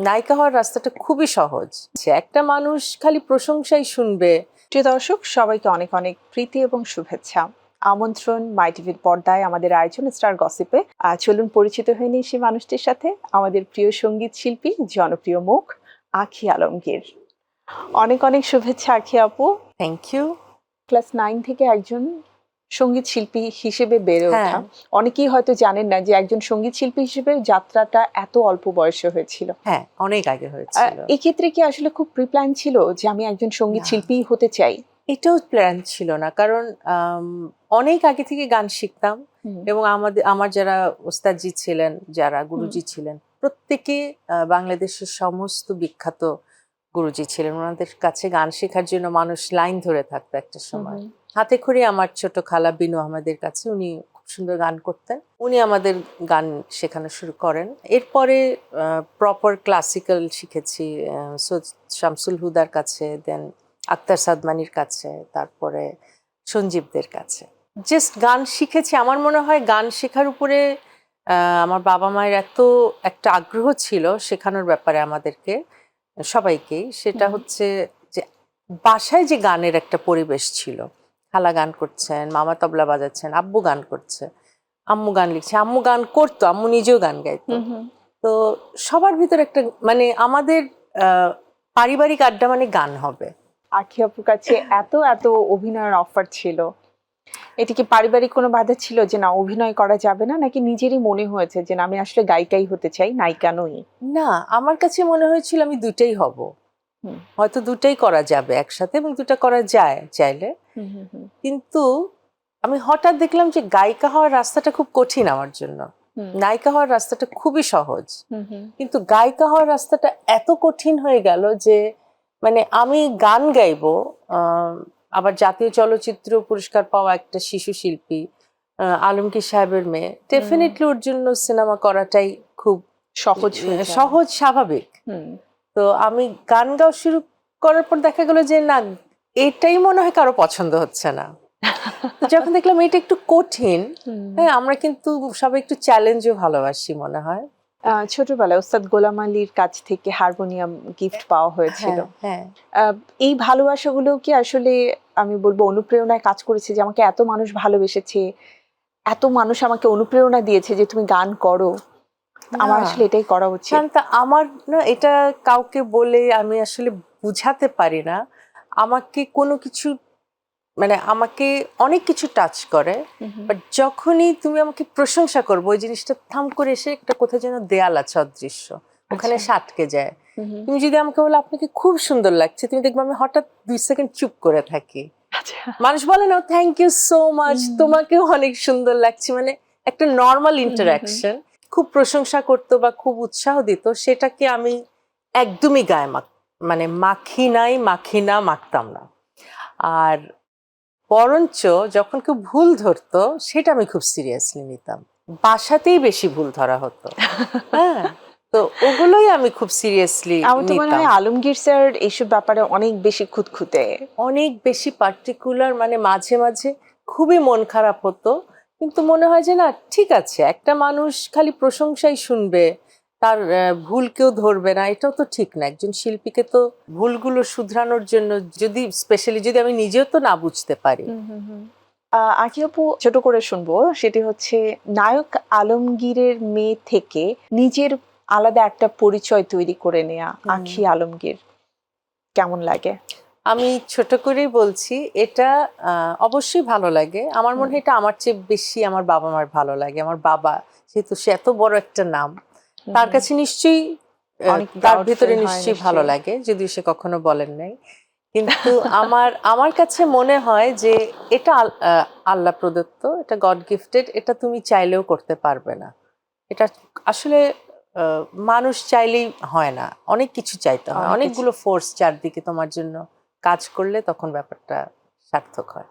নায়িকা হওয়ার রাস্তাটা খুবই সহজ। একটা মানুষ খালি প্রশংসাই শুনবে। প্রিয় দর্শক, সবাইকে অনেক অনেক প্রীতি এবং শুভেচ্ছা। আমন্ত্রণ মাই টিভির পর্দায় আমাদের আয়োজন স্টার গসিপে। চলুন পরিচিত হয়ে নিই সেই মানুষটির সাথে, আমাদের প্রিয় সঙ্গীত শিল্পী, জনপ্রিয় মুখ আঁখি আলমগীর। অনেক অনেক শুভেচ্ছা আঁখি আপু। Thank you. ক্লাস 9 থেকে একজন সঙ্গীত শিল্পী হিসেবে বেড়ে ওঠা। হ্যাঁ। অনেকেই হয়তো জানেন না যে একজন সঙ্গীত শিল্পী হিসেবে যাত্রাটা এত অল্প বয়সে হয়েছিল। হ্যাঁ, অনেক আগে হয়েছিল। এক্ষেত্রে কি আসলে খুব প্রিপ্ল্যান ছিল যে আমি একজন সঙ্গীত না। শিল্পী হতে চাই? এটাও প্ল্যান ছিল না, কারণ অনেক আগে থেকে গান শিখতাম এবং আমার যারা ওস্তাদজি ছিলেন, যারা গুরুজি ছিলেন, প্রত্যেকে বাংলাদেশের সমস্ত বিখ্যাত গুরুজি ছিলেন। ওনাদের কাছে গান শেখার জন্য মানুষ লাইন ধরে থাকতো একটা সময়। হাতে খড়ি আমার ছোট খালা বিনু আহমেদের কাছে, উনি খুব সুন্দর গান করতেন, উনি আমাদের গান শেখানো শুরু করেন। এরপরে প্রপার ক্লাসিক্যাল শিখেছি শামসুল হুদার কাছে, দেন আক্তার সাদমানির কাছে, তারপরে সঞ্জীবদের কাছে। জাস্ট গান শিখেছি। আমার মনে হয় গান শেখার উপরে আমার বাবা মায়ের এত একটা আগ্রহ ছিল শেখানোর ব্যাপারে আমাদেরকে সবাইকেই, সেটা হচ্ছে যে বাসায় যে গানের একটা পরিবেশ ছিল। খালা গান করছেন, মামা তবলা বাজাচ্ছেন, আব্বু গান করছে, আম্মু গান লিখছে, আম্মু গান করতো, আম্মু নিজেও গান গাইতো। তো সবার ভিতরে একটা মানে আমাদের পারিবারিক আড্ডা মানে গান হবে। আঁখি আপুর কাছে এত এত অভিনয়ের অফার ছিল, এটি কি পারিবারিক কোনো বাধা ছিল যে না অভিনয় করা যাবে না, নাকি নিজেরই মনে হয়েছে যে না আমি আসলে গায়িকাই হতে চাই, নায়িকা নই? না, আমার কাছে মনে হয়েছিল আমি দুটাই হব। হয়তো দুটাই করা যাবে একসাথে এবং দুটা করা যায় চাইলে। কিন্তু আমি হঠাৎ দেখলাম যে গায়িকা হওয়ার রাস্তাটা খুব কঠিন আমার জন্য। নায়িকা হওয়ার রাস্তাটা খুবই সহজ, কিন্তু গায়িকা হওয়ার রাস্তাটা এত কঠিন হয়ে গেল যে মানে আমি গান গাইবো, আবার জাতীয় চলচ্চিত্র পুরস্কার পাওয়া একটা শিশু শিল্পী, আলমগীর সাহেবের মেয়ে, ডেফিনেটলি ওর জন্য সিনেমা করাটাই খুব সহজ স্বাভাবিক। তো আমি গান গাওয়া শুরু করার পর দেখা গেল যে না, এটাই মনে হয় কারো পছন্দ হচ্ছে না। যখন দেখলাম এটা একটু কঠিন, হ্যাঁ, আমরা কিন্তু সবাই একটু চ্যালেঞ্জও ভালোবাসি মনে হয়। ছোটবেলায় ওস্তাদ গোলাম আলীর কাছ থেকে হারমোনিয়াম গিফট পাওয়া হয়েছিল। এই ভালোবাসাগুলো কি আসলে আমি বলবো অনুপ্রেরণায় কাজ করেছে যে আমাকে এত মানুষ ভালোবেসেছে, এত মানুষ আমাকে অনুপ্রেরণা দিয়েছে যে তুমি গান করো, আমার আসলে এটাই করা উচিত? আমার না, এটা কাউকে বলে আমি আসলে বুঝাতে পারি না। আমাকে কোনো কিছু মানে আমাকে অনেক কিছু টাচ করে, বাট যখনই তুমি আমাকে প্রশংসা করবো, ওই জিনিসটা থাম করে এসে একটা কোথায় যেন দেয়াল আছে অদৃশ্য, ওখানে সাটকে যায়। তুমি যদি আমাকে বলো আপনাকে খুব সুন্দর লাগছে, তুমি দেখবে আমি হঠাৎ 2 সেকেন্ড চুপ করে থাকি। মানুষ বলে না থ্যাংক ইউ সো মাচ, তোমাকেও অনেক সুন্দর লাগছে, মানে একটা নর্মাল ইন্টারাকশন। খুব প্রশংসা করতো বা খুব উৎসাহ দিত, সেটাকে আমি একদমই গায়ে মানে মাখতাম না। আর বরঞ্চ যখন কেউ ভুল ধরতো সেটা আমি খুব সিরিয়াসলি নিতাম। বাসাতেই বেশি ভুল ধরা হতো, হ্যাঁ, তো ওগুলোই আমি খুব সিরিয়াসলি আমার তো মনে হয় আলমগীর স্যার এইসব ব্যাপারে অনেক বেশি খুঁতখুঁতে, অনেক বেশি পার্টিকুলার। মানে মাঝে মাঝে খুবই মন খারাপ হতো, কিন্তু মনে হয় যে না ঠিক আছে, একটা মানুষ খালি প্রশংসাই শুনবে, তার ভুল কেউ ধরবে না, এটাও তো ঠিক না। একজন শিল্পীকে তো ভুলগুলো শুধরানোর জন্য, যদি স্পেশালি যদি আমি নিজেও তো না বুঝতে পারি। আঁখি আপু, ছোট করে শুনবো, সেটি হচ্ছে নায়ক আলমগীরের মেয়ে থেকে নিজের আলাদা একটা পরিচয় তৈরি করে নেয়া আঁখি আলমগীর কেমন লাগে? আমি ছোট করেই বলছি, এটা অবশ্যই ভালো লাগে। আমার মনে হয় এটা আমার চেয়ে বেশি আমার বাবা মার ভালো লাগে। আমার বাবা যেহেতু সে এত বড় একটা নাম, তার কাছে নিশ্চয়ই তার ভিতরে নিশ্চয়ই ভালো লাগে, যদিও সে কখনো বলেন নাই। কিন্তু আমার কাছে মনে হয় যে এটা আল্লাহ প্রদত্ত, এটা গড গিফটেড, এটা তুমি চাইলেও করতে পারবে না। এটা আসলে মানুষ চাইলেই হয় না, অনেক কিছু চাইতে হয়, অনেকগুলো ফোর্স চারদিকে তোমার জন্য কাজ করলে তখন ব্যাপারটা সার্থক হয়।